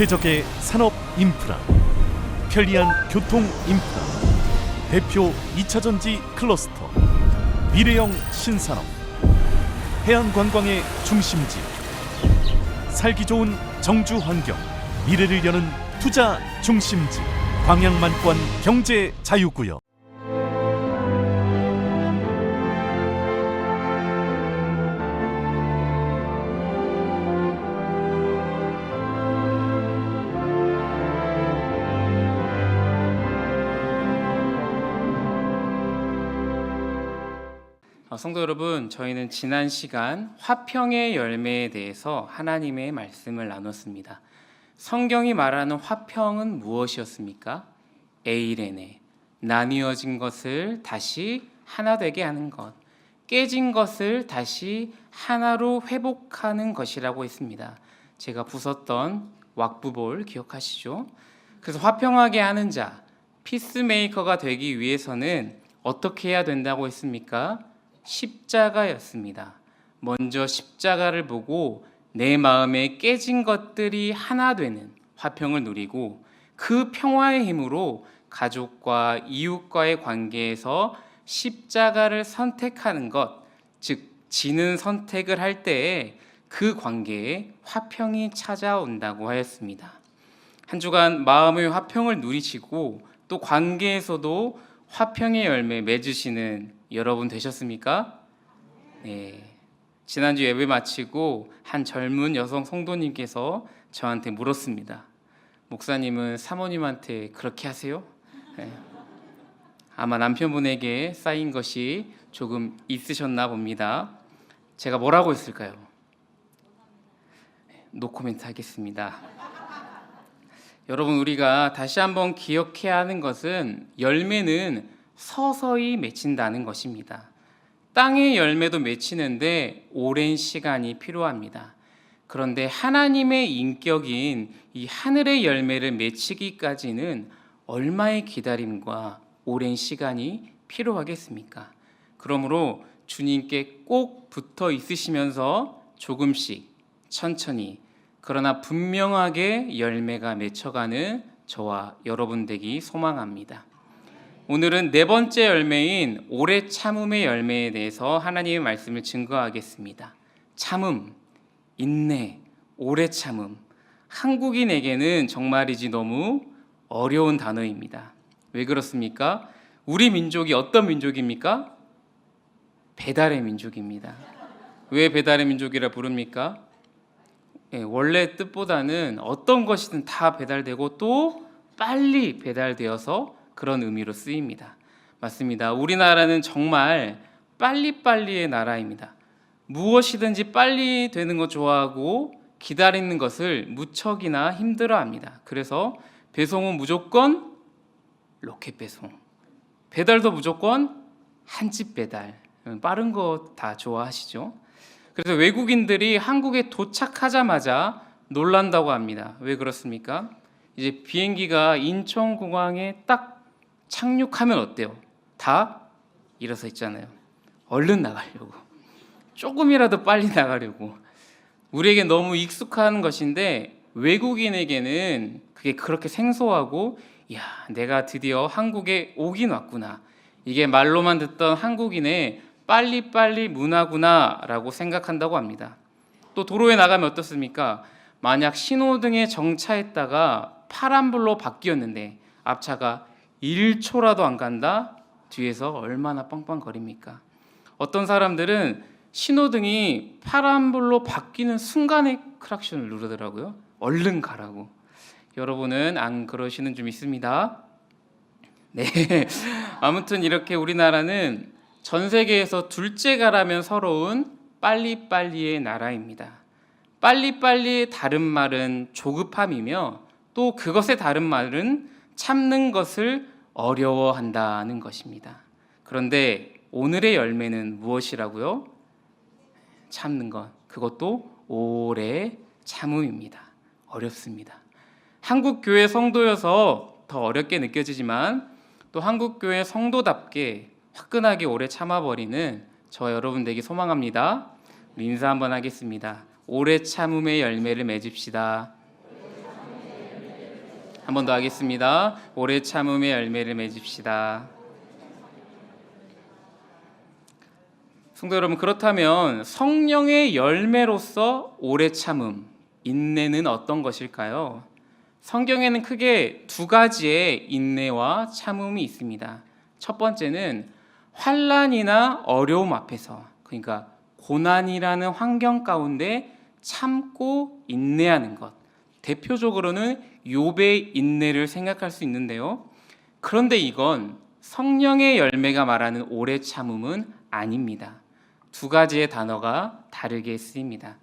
최적의 산업 인프라, 편리한 교통 인프라, 대표 2차전지 클러스터, 미래형 신산업, 해안관광의 중심지, 살기 좋은 정주 환경, 미래를 여는 투자 중심지, 광양만권 경제 자유구역. 성도 여러분, 저희는 지난 시간 화평의 열매에 대해서 하나님의 말씀을 나눴습니다. 성경이 말하는 화평은 무엇이었습니까? 에이레네, 나뉘어진 것을 다시 하나 되게 하는 것, 깨진 것을 다시 하나로 회복하는 것이라고 했습니다. 제가 부쉈던 왁부볼 기억하시죠? 그래서 화평하게 하는 자, 피스메이커가 되기 위해서는 어떻게 해야 된다고 했습니까? 십자가였습니다. 먼저 십자가를 보고 내 마음에 깨진 것들이 하나 되는 화평을 누리고, 그 평화의 힘으로 가족과 이웃과의 관계에서 십자가를 선택하는 것, 즉 지는 선택을 할 때에 그 관계에 화평이 찾아온다고 하였습니다. 한 주간 마음의 화평을 누리시고 또 관계에서도 화평의 열매 맺으시는 여러분 되셨습니까? 네. 지난주 예배 마치고 한 젊은 여성 성도님께서 저한테 물었습니다. 목사님은 사모님한테 그렇게 하세요? 네. 아마 남편분에게 쌓인 것이 조금 있으셨나 봅니다. 제가 뭐라고 했을까요? 노코멘트 하겠습니다. 여러분, 우리가 다시 한번 기억해야 하는 것은 열매는 서서히 맺힌다는 것입니다. 땅의 열매도 맺히는데 오랜 시간이 필요합니다. 그런데 하나님의 인격인 이 하늘의 열매를 맺히기까지는 얼마의 기다림과 오랜 시간이 필요하겠습니까? 그러므로 주님께 꼭 붙어 있으시면서 조금씩 천천히, 그러나 분명하게 열매가 맺혀가는 저와 여러분 되기 소망합니다. 오늘은 네 번째 열매인 오래 참음의 열매에 대해서 하나님의 말씀을 증거하겠습니다. 참음, 인내, 오래 참음. 한국인에게는 정말이지 너무 어려운 단어입니다. 왜 그렇습니까? 우리 민족이 어떤 민족입니까? 배달의 민족입니다. 왜 배달의 민족이라 부릅니까? 원래 뜻보다는 어떤 것이든 다 배달되고 또 빨리 배달되어서 그런 의미로 쓰입니다. 맞습니다. 우리나라는 정말 빨리빨리의 나라입니다. 무엇이든지 빨리 되는 거 좋아하고 기다리는 것을 무척이나 힘들어합니다. 그래서 배송은 무조건 로켓 배송, 배달도 무조건 한 집 배달, 빠른 거 다 좋아하시죠? 그래서 외국인들이 한국에 도착하자마자 놀란다고 합니다. 왜 그렇습니까? 이제 비행기가 인천공항에 딱 착륙하면 어때요? 다 일어서 있잖아요. 얼른 나가려고, 조금이라도 빨리 나가려고. 우리에게 너무 익숙한 것인데 외국인에게는 그게 그렇게 생소하고, 야, 내가 드디어 한국에 오긴 왔구나, 이게 말로만 듣던 한국인의 빨리빨리 문화구나 라고 생각한다고 합니다. 또 도로에 나가면 어떻습니까? 만약 신호등에 정차했다가 파란불로 바뀌었는데 앞차가 1초라도 안 간다? 뒤에서 얼마나 빵빵거립니까? 어떤 사람들은 신호등이 파란불로 바뀌는 순간에 크락션을 누르더라고요. 얼른 가라고. 여러분은 안 그러시는 좀 있습니다. 네. 아무튼 이렇게 우리나라는 전 세계에서 둘째가라면 서러운 빨리빨리의 나라입니다. 빨리빨리의 다른 말은 조급함이며, 또 그것의 다른 말은 참는 것을 어려워한다는 것입니다. 그런데 오늘의 열매는 무엇이라고요? 참는 것, 그것도 오래 참음입니다. 어렵습니다. 한국교회 성도여서 더 어렵게 느껴지지만 또 한국교회 성도답게 화끈하게 오래 참아버리는 저 여러분 되기 소망합니다. 우리 인사 한번 하겠습니다. 오래 참음의 열매를 맺읍시다. 한 번 더 하겠습니다. 오래 참음의 열매를 맺읍시다. 성도 여러분, 그렇다면 성령의 열매로서 오래 참음, 인내는 어떤 것일까요? 성경에는 크게 두 가지의 인내와 참음이 있습니다. 첫 번째는 환난이나 어려움 앞에서, 그러니까 고난이라는 환경 가운데 참고 인내하는 것. 대표적으로는 욥의 인내를 생각할 수 있는데요. 그런데 이건 성령의 열매가 말하는 오래 참음은 아닙니다. 두 가지의 단어가 다르게 쓰입니다.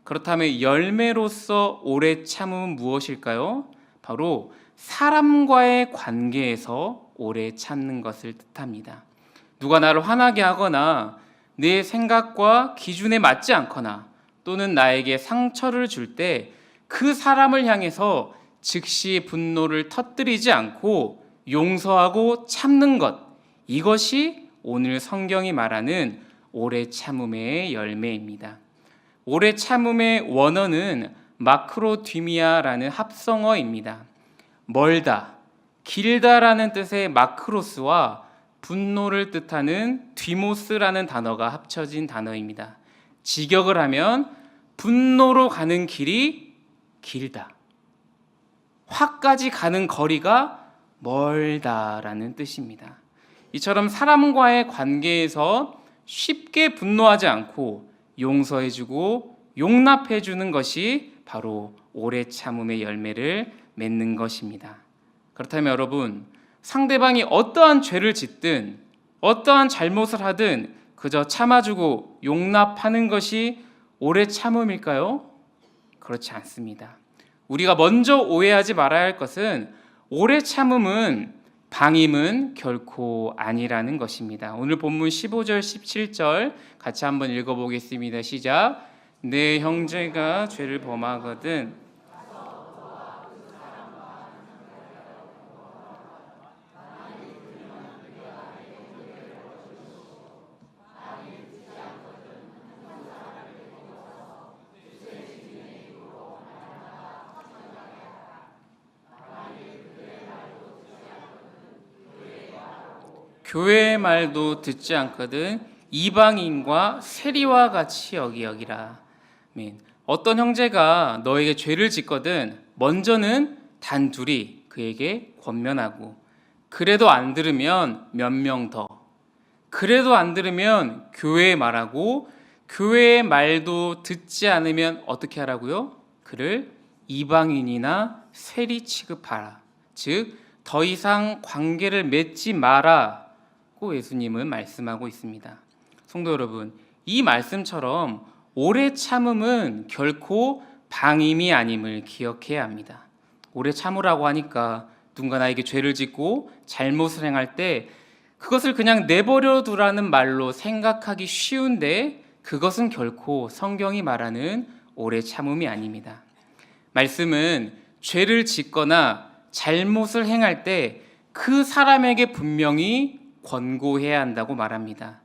그렇다면 열매로서 오래 참음은 무엇일까요? 바로 사람과의 관계에서 오래 참는 것을 뜻합니다. 누가 나를 화나게 하거나 내 생각과 기준에 맞지 않거나 또는 나에게 상처를 줄 때 그 사람을 향해서 즉시 분노를 터뜨리지 않고 용서하고 참는 것, 이것이 오늘 성경이 말하는 오래 참음의 열매입니다. 오래 참음의 원어는 마크로디미아라는 합성어입니다. 멀다, 길다라는 뜻의 마크로스와 분노를 뜻하는 디모스라는 단어가 합쳐진 단어입니다. 직역을 하면 분노로 가는 길이 길다, 화까지 가는 거리가 멀다라는 뜻입니다. 이처럼 사람과의 관계에서 쉽게 분노하지 않고 용서해주고 용납해주는 것이 바로 오래 참음의 열매를 맺는 것입니다. 그렇다면 여러분, 상대방이 어떠한 죄를 짓든 어떠한 잘못을 하든 그저 참아주고 용납하는 것이 오래 참음일까요? 그렇지 않습니다. 우리가 먼저 오해하지 말아야 할 것은 오래 참음은 방임은 결코 아니라는 것입니다. 오늘 본문 15절 17절 같이 한번 읽어보겠습니다. 시작. 내 형제가 죄를 범하거든 교회의 말도 듣지 않거든 이방인과 세리와 같이 여기라. 어떤 형제가 너에게 죄를 짓거든 먼저는 단둘이 그에게 권면하고, 그래도 안 들으면 몇 명 더, 그래도 안 들으면 교회에 말하고, 교회의 말도 듣지 않으면 어떻게 하라고요? 그를 이방인이나 세리 취급하라. 즉 더 이상 관계를 맺지 마라 고 예수님은 말씀하고 있습니다. 성도 여러분, 이 말씀처럼 오래 참음은 결코 방임이 아님을 기억해야 합니다. 오래 참으라고 하니까 누군가 나에게 죄를 짓고 잘못을 행할 때 그것을 그냥 내버려 두라는 말로 생각하기 쉬운데, 그것은 결코 성경이 말하는 오래 참음이 아닙니다. 말씀은 죄를 짓거나 잘못을 행할 때 그 사람에게 분명히 권고해야 한다고 말합니다.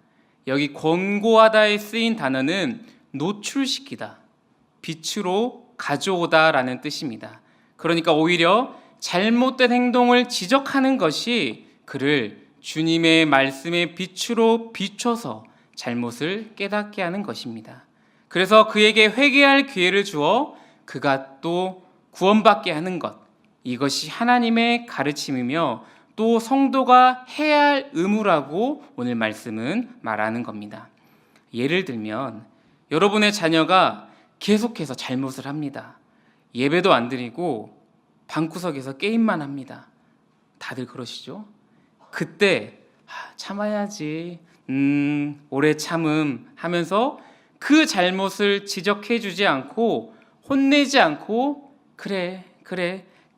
여기 권고하다에 쓰인 단어는 노출시키다, 빛으로 가져오다 라는 뜻입니다. 그러니까 오히려 잘못된 행동을 지적하는 것이 그를 주님의 말씀의 빛으로 비춰서 잘못을 깨닫게 하는 것입니다. 그래서 그에게 회개할 기회를 주어 그가 또 구원받게 하는 것, 이것이 하나님의 가르침이며 또 성도가 해야 할 의무라고 오늘 말씀은 말하는 겁니다. 예를 들면 여러분의 자녀가 계속해서 잘못을 합니다. 예배도 안 드리고 방구석에서 게임만 합니다. 다들 그러시죠? 그때 참아야지, 오래 참음 하면서 그 잘못을 지적해 주지 않고 혼내지 않고 그래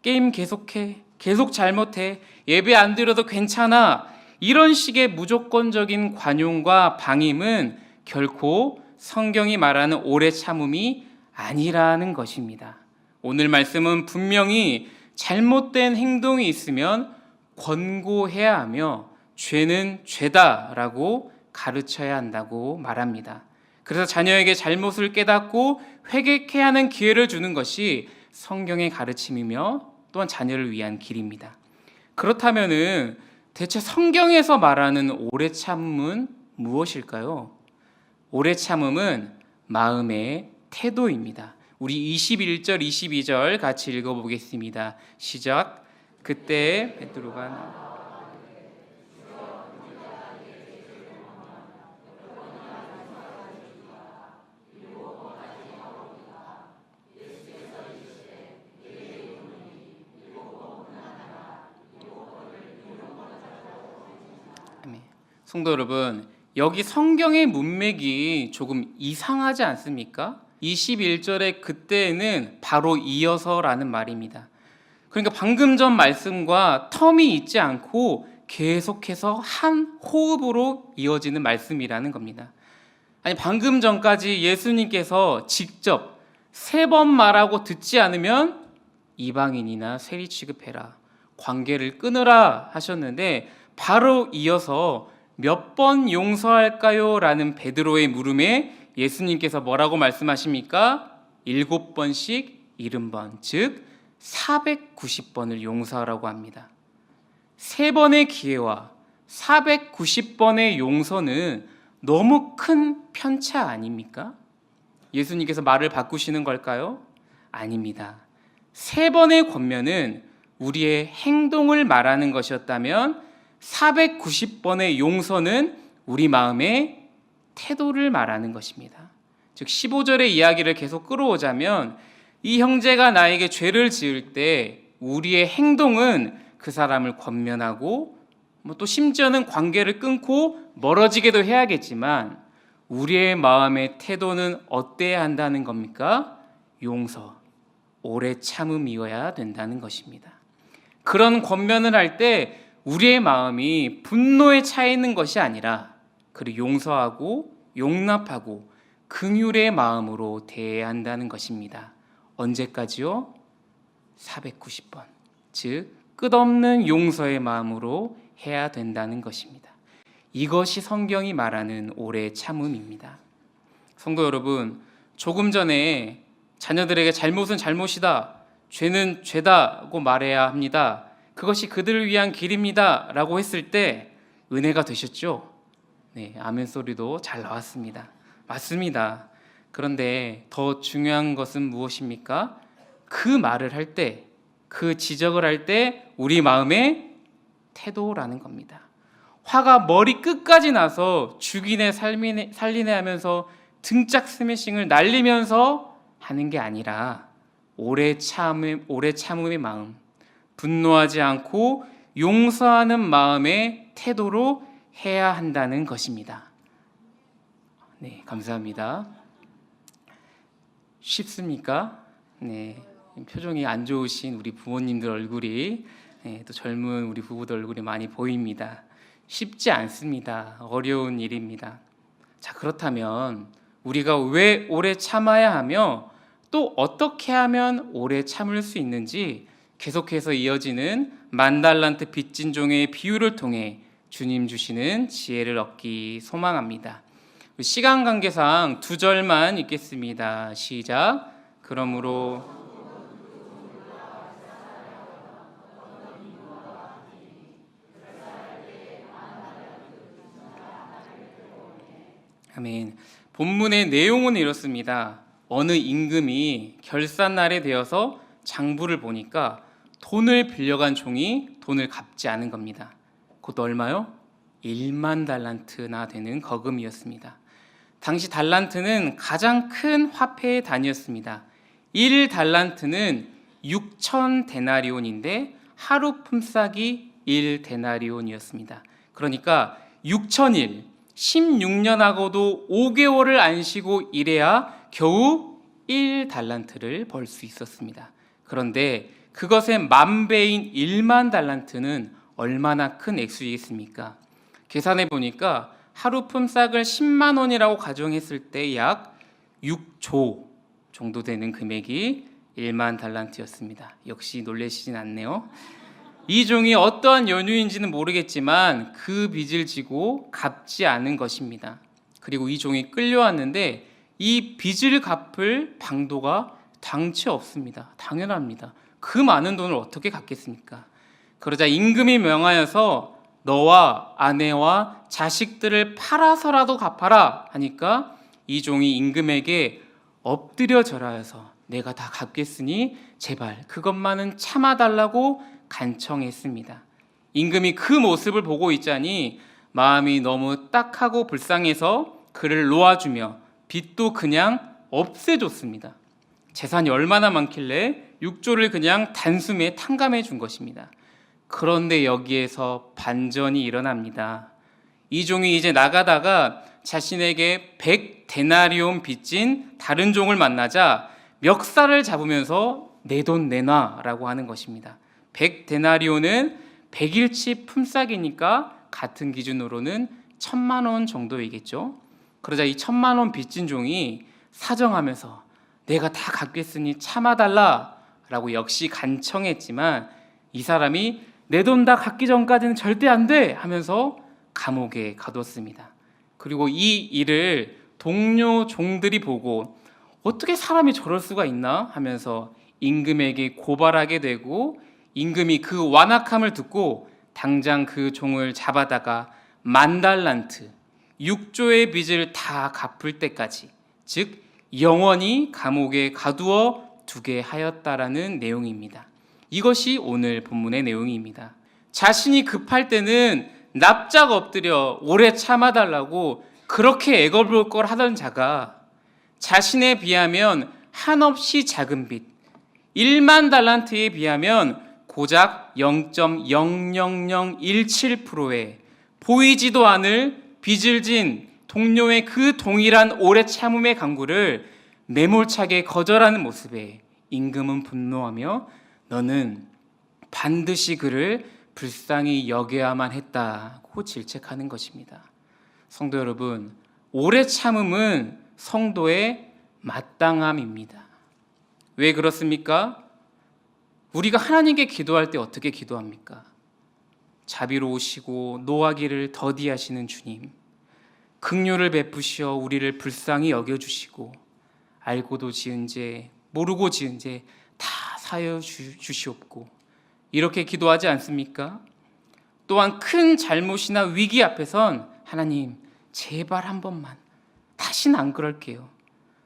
게임 계속해, 계속 잘못해, 예배 안 드려도 괜찮아, 이런 식의 무조건적인 관용과 방임은 결코 성경이 말하는 오래 참음이 아니라는 것입니다. 오늘 말씀은 분명히 잘못된 행동이 있으면 권고해야 하며 죄는 죄다라고 가르쳐야 한다고 말합니다. 그래서 자녀에게 잘못을 깨닫고 회개케 하는 기회를 주는 것이 성경의 가르침이며 또한 자녀를 위한 길입니다. 그렇다면은 대체 성경에서 말하는 오래 참음은 무엇일까요? 오래 참음은 마음의 태도입니다. 우리 21절, 22절 같이 읽어보겠습니다. 시작. 그때 베드로가 성도 여러분, 여기 성경의 문맥이 조금 이상하지 않습니까? 21절의 그때는 바로 이어서라는 말입니다. 그러니까 방금 전 말씀과 텀이 있지 않고 계속해서 한 호흡으로 이어지는 말씀이라는 겁니다. 아니, 방금 전까지 예수님께서 직접 3번 말하고 듣지 않으면 이방인이나 세리 취급해라, 관계를 끊으라 하셨는데, 바로 이어서 몇 번 용서할까요? 라는 베드로의 물음에 예수님께서 뭐라고 말씀하십니까? 7번씩 70번, 즉 490번을 용서하라고 합니다. 3번의 기회와 490번의 용서는 너무 큰 편차 아닙니까? 예수님께서 말을 바꾸시는 걸까요? 아닙니다. 3번의 권면은 우리의 행동을 말하는 것이었다면 490번의 용서는 우리 마음의 태도를 말하는 것입니다. 즉 15절의 이야기를 계속 끌어오자면, 이 형제가 나에게 죄를 지을 때 우리의 행동은 그 사람을 권면하고 또 심지어는 관계를 끊고 멀어지게도 해야겠지만, 우리의 마음의 태도는 어때야 한다는 겁니까? 용서, 오래 참음이어야 된다는 것입니다. 그런 권면을 할 때 우리의 마음이 분노에 차 있는 것이 아니라 그를 용서하고 용납하고 긍휼의 마음으로 대해야 한다는 것입니다. 언제까지요? 490번, 즉 끝없는 용서의 마음으로 해야 된다는 것입니다. 이것이 성경이 말하는 오래 참음입니다. 성도 여러분, 조금 전에 자녀들에게 잘못은 잘못이다, 죄는 죄다고 말해야 합니다, 그것이 그들을 위한 길입니다 라고 했을 때 은혜가 되셨죠? 네, 아멘 소리도 잘 나왔습니다. 맞습니다. 그런데 더 중요한 것은 무엇입니까? 그 말을 할 때, 그 지적을 할 때 우리 마음의 태도라는 겁니다. 화가 머리 끝까지 나서 죽이네 살리네 하면서 등짝 스매싱을 날리면서 하는 게 아니라 오래 참음의 마음, 분노하지 않고 용서하는 마음의 태도로 해야 한다는 것입니다. 네, 감사합니다. 쉽습니까? 네, 표정이 안 좋으신 우리 부모님들 얼굴이, 또 젊은 우리 부부들 얼굴이 많이 보입니다. 쉽지 않습니다. 어려운 일입니다. 자, 그렇다면 우리가 왜 오래 참아야 하며 또 어떻게 하면 오래 참을 수 있는지 계속해서 이어지는 10,000달란트 빚진 종의 비유를 통해 주님 주시는 지혜를 얻기 소망합니다. 시간 관계상 2절만 읽겠습니다. 시작. 그러므로 아멘. 본문의 내용은 이렇습니다. 어느 임금이 결산날에 되어서 장부를 보니까 돈을 빌려간 종이 돈을 갚지 않은 겁니다. 곧 얼마요? 10,000달란트나 되는 거금이었습니다. 당시 달란트는 가장 큰 화폐의 단위였습니다. 1달란트는 6,000데나리온인데 하루 품삯이 1데나리온이었습니다. 그러니까 6,000일, 16년하고도 5개월을 안 쉬고 일해야 겨우 1달란트를 벌 수 있었습니다. 그런데 그것의 10,000배인 10,000달란트는 얼마나 큰 액수이겠습니까? 계산해 보니까 하루 품삯을 10만 원이라고 가정했을 때 약 6조 정도 되는 금액이 10,000달란트였습니다. 역시 놀라시진 않네요. 이 종이 어떠한 연유인지는 모르겠지만 그 빚을 지고 갚지 않은 것입니다. 그리고 이 종이 끌려왔는데 이 빚을 갚을 방도가 당최 없습니다. 당연합니다. 그 많은 돈을 어떻게 갚겠습니까? 그러자 임금이 명하여서 너와 아내와 자식들을 팔아서라도 갚아라 하니까 이 종이 임금에게 엎드려 절하여서 내가 다 갚겠으니 제발 그것만은 참아달라고 간청했습니다. 임금이 그 모습을 보고 있자니 마음이 너무 딱하고 불쌍해서 그를 놓아주며 빚도 그냥 없애줬습니다. 재산이 얼마나 많길래 6조를 그냥 단숨에 탕감해 준 것입니다. 그런데 여기에서 반전이 일어납니다. 이 종이 이제 나가다가 자신에게 100데나리온 빚진 다른 종을 만나자 멱살을 잡으면서 내 돈 내놔라고 하는 것입니다. 100데나리온은 100일치 품삯이니까 같은 기준으로는 1000만 원 정도이겠죠. 그러자 이 1000만 원 빚진 종이 사정하면서 내가 다 갚겠으니 참아달라라고 역시 간청했지만 이 사람이 내 돈 다 갚기 전까지는 절대 안 돼 하면서 감옥에 가뒀습니다. 그리고 이 일을 동료 종들이 보고 어떻게 사람이 저럴 수가 있나 하면서 임금에게 고발하게 되고 임금이 그 완악함을 듣고 당장 그 종을 잡아다가 10,000달란트 6조의 빚을 다 갚을 때까지 즉 영원히 감옥에 가두어 두게 하였다라는 내용입니다. 이것이 오늘 본문의 내용입니다. 자신이 급할 때는 납작 엎드려 오래 참아달라고 그렇게 애걸볼 걸 하던 자가 자신에 비하면 한없이 작은 빚 1만 달란트에 비하면 고작 0.00017%의 보이지도 않을 빚을 진 동료의 그 동일한 오래 참음의 강구를 매몰차게 거절하는 모습에 임금은 분노하며 너는 반드시 그를 불쌍히 여겨야만 했다고 질책하는 것입니다. 성도 여러분, 오래 참음은 성도의 마땅함입니다. 왜 그렇습니까? 우리가 하나님께 기도할 때 어떻게 기도합니까? 자비로우시고 노하기를 더디하시는 주님, 긍휼을 베푸시어 우리를 불쌍히 여겨주시고 알고도 지은 죄 모르고 지은 죄 다 사여 주시옵고 이렇게 기도하지 않습니까? 또한 큰 잘못이나 위기 앞에선 하나님 제발 한 번만 다시는 안 그럴게요.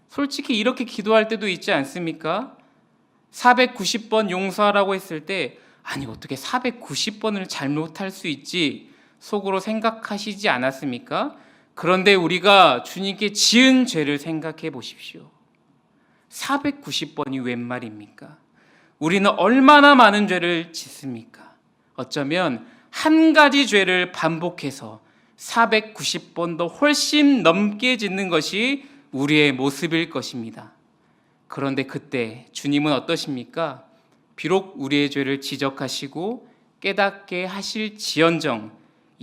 솔직히 이렇게 기도할 때도 있지 않습니까? 490번 용서하라고 했을 때 아니 어떻게 490번을 잘못할 수 있지 속으로 생각하시지 않았습니까? 그런데 우리가 주님께 지은 죄를 생각해 보십시오. 490번이 웬 말입니까? 우리는 얼마나 많은 죄를 짓습니까? 어쩌면 한 가지 죄를 반복해서 490번도 훨씬 넘게 짓는 것이 우리의 모습일 것입니다. 그런데 그때 주님은 어떠십니까? 비록 우리의 죄를 지적하시고 깨닫게 하실지언정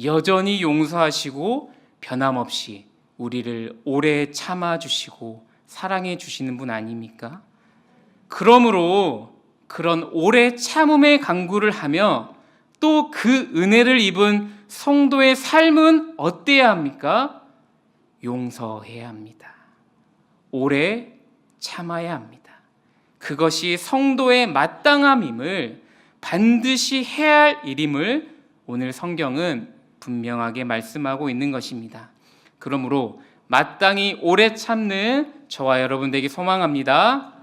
여전히 용서하시고 변함없이 우리를 오래 참아주시고 사랑해 주시는 분 아닙니까? 그러므로 그런 오래 참음의 강구를 하며 또 그 은혜를 입은 성도의 삶은 어때야 합니까? 용서해야 합니다. 오래 참아야 합니다. 그것이 성도의 마땅함임을 반드시 해야 할 일임을 오늘 성경은 분명하게 말씀하고 있는 것입니다. 그러므로 마땅히 오래 참는 저와 여러분 되기 소망합니다.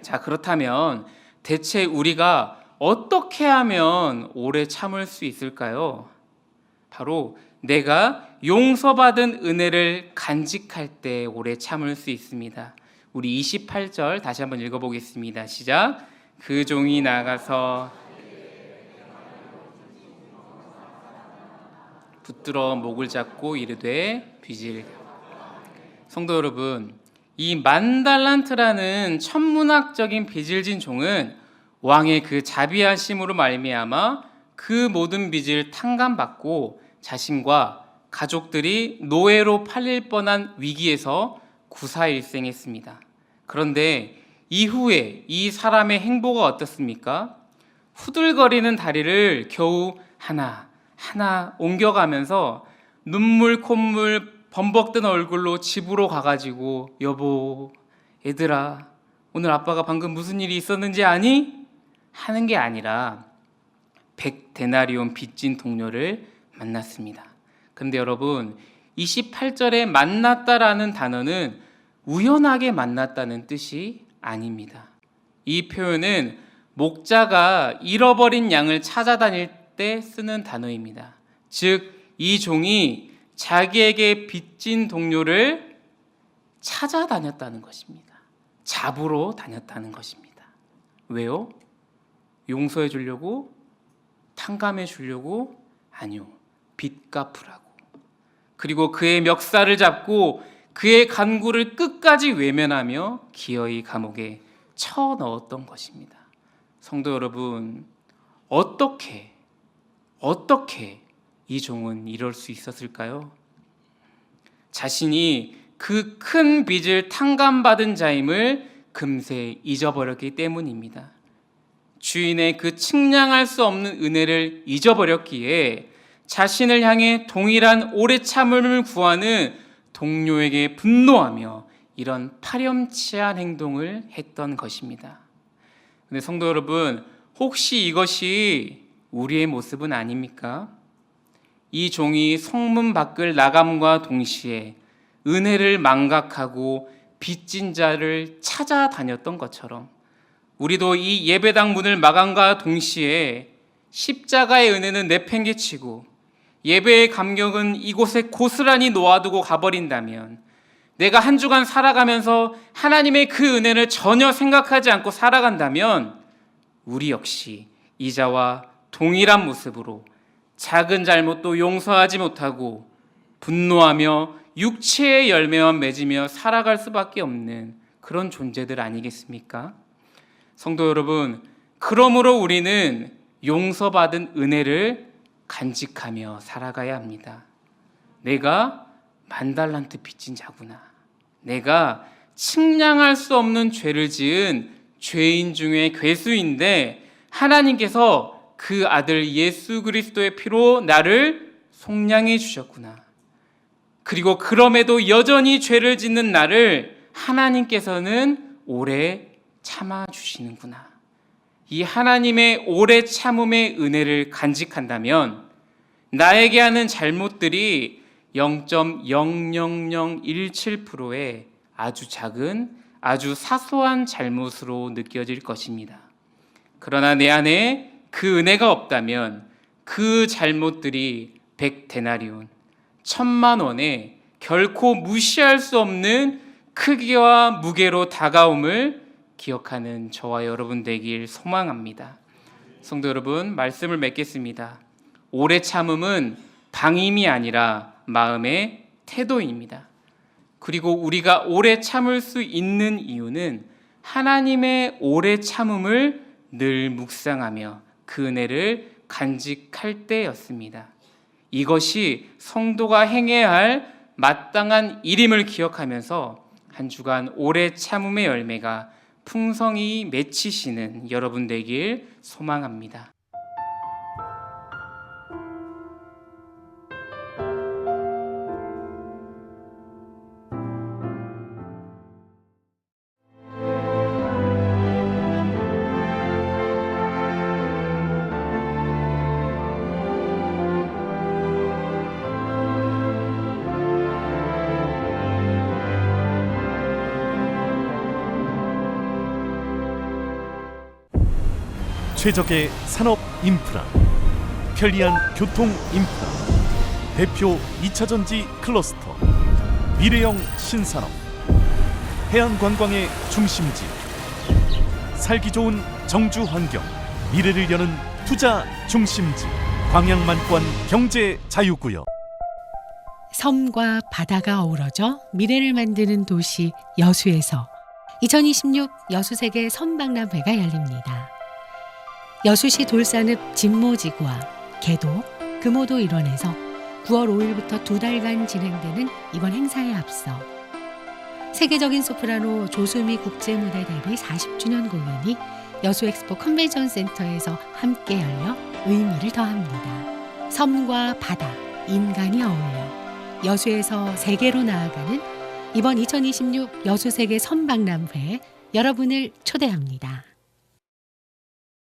자, 그렇다면 대체 우리가 어떻게 하면 오래 참을 수 있을까요? 바로 내가 용서받은 은혜를 간직할 때 오래 참을 수 있습니다. 우리 28절 다시 한번 읽어보겠습니다. 시작. 그 종이 나가서 붙들어 목을 잡고 이르되 빚을. 성도 여러분, 이 10,000달란트라는 천문학적인 빚을 진 종은 왕의 그 자비하심으로 말미암아 그 모든 빚을 탕감받고 자신과 가족들이 노예로 팔릴 뻔한 위기에서 구사일생했습니다. 그런데 이후에 이 사람의 행보가 어떻습니까? 후들거리는 다리를 겨우 하나 옮겨가면서 눈물 콧물 범벅든 얼굴로 집으로 가가지고 여보, 얘들아, 오늘 아빠가 방금 무슨 일이 있었는지 아니? 하는 게 아니라 100데나리온 빚진 동료를 만났습니다. 그런데 여러분, 28절에 만났다라는 단어는 우연하게 만났다는 뜻이 아닙니다. 이 표현은 목자가 잃어버린 양을 찾아다닐 때 쓰는 단어입니다. 즉, 이 종이 자기에게 빚진 동료를 찾아다녔다는 것입니다. 잡으러 다녔다는 것입니다. 왜요? 용서해 주려고? 탕감해 주려고? 아니요. 빚 갚으라고. 그리고 그의 멱살을 잡고 그의 간구를 끝까지 외면하며 기어이 감옥에 쳐 넣었던 것입니다. 성도 여러분, 어떻게 이 종은 이럴 수 있었을까요? 자신이 그 큰 빚을 탕감받은 자임을 금세 잊어버렸기 때문입니다. 주인의 그 측량할 수 없는 은혜를 잊어버렸기에 자신을 향해 동일한 오래 참음을 구하는 동료에게 분노하며 이런 파렴치한 행동을 했던 것입니다. 근데 성도 여러분, 혹시 이것이 우리의 모습은 아닙니까? 이 종이 성문 밖을 나감과 동시에 은혜를 망각하고 빚진 자를 찾아다녔던 것처럼 우리도 이 예배당 문을 마감과 동시에 십자가의 은혜는 내팽개치고 예배의 감격은 이곳에 고스란히 놓아두고 가버린다면, 내가 한 주간 살아가면서 하나님의 그 은혜를 전혀 생각하지 않고 살아간다면 우리 역시 이자와 동일한 모습으로 작은 잘못도 용서하지 못하고 분노하며 육체의 열매만 맺으며 살아갈 수밖에 없는 그런 존재들 아니겠습니까? 성도 여러분, 그러므로 우리는 용서받은 은혜를 간직하며 살아가야 합니다. 내가 10,000달란트 빚진 자구나. 내가 측량할 수 없는 죄를 지은 죄인 중에 괴수인데 하나님께서 그 아들 예수 그리스도의 피로 나를 속량해 주셨구나. 그리고 그럼에도 여전히 죄를 짓는 나를 하나님께서는 오래 참아 주시는구나. 이 하나님의 오래 참음의 은혜를 간직한다면 나에게 하는 잘못들이 0.00017%의 아주 작은, 아주 사소한 잘못으로 느껴질 것입니다. 그러나 내 안에 그 은혜가 없다면 그 잘못들이 100데나리온, 1,000,000원에 결코 무시할 수 없는 크기와 무게로 다가옴을 기억하는 저와 여러분 되길 소망합니다. 성도 여러분, 말씀을 맺겠습니다. 오래 참음은 방임이 아니라 마음의 태도입니다. 그리고 우리가 오래 참을 수 있는 이유는 하나님의 오래 참음을 늘 묵상하며 그 은혜를 간직할 때였습니다. 이것이 성도가 행해야 할 마땅한 일임을 기억하면서 한 주간 오래 참음의 열매가 풍성히 맺히시는 여러분 되길 소망합니다. 최적의 산업 인프라, 편리한 교통 인프라, 대표 2차전지 클러스터, 미래형 신산업, 해안관광의 중심지, 살기 좋은 정주 환경, 미래를 여는 투자 중심지, 광양만권 경제 자유구역. 섬과 바다가 어우러져 미래를 만드는 도시 여수에서 2026 여수세계 섬박람회가 열립니다. 여수시 돌산읍 진모지구와 개도, 금오도 일원에서 9월 5일부터 2달간 진행되는 이번 행사에 앞서 세계적인 소프라노 조수미 국제무대 데뷔 40주년 공연이 여수엑스포 컨벤션 센터에서 함께 열려 의미를 더합니다. 섬과 바다, 인간이 어울려 여수에서 세계로 나아가는 이번 2026 여수세계 섬박람회에 여러분을 초대합니다.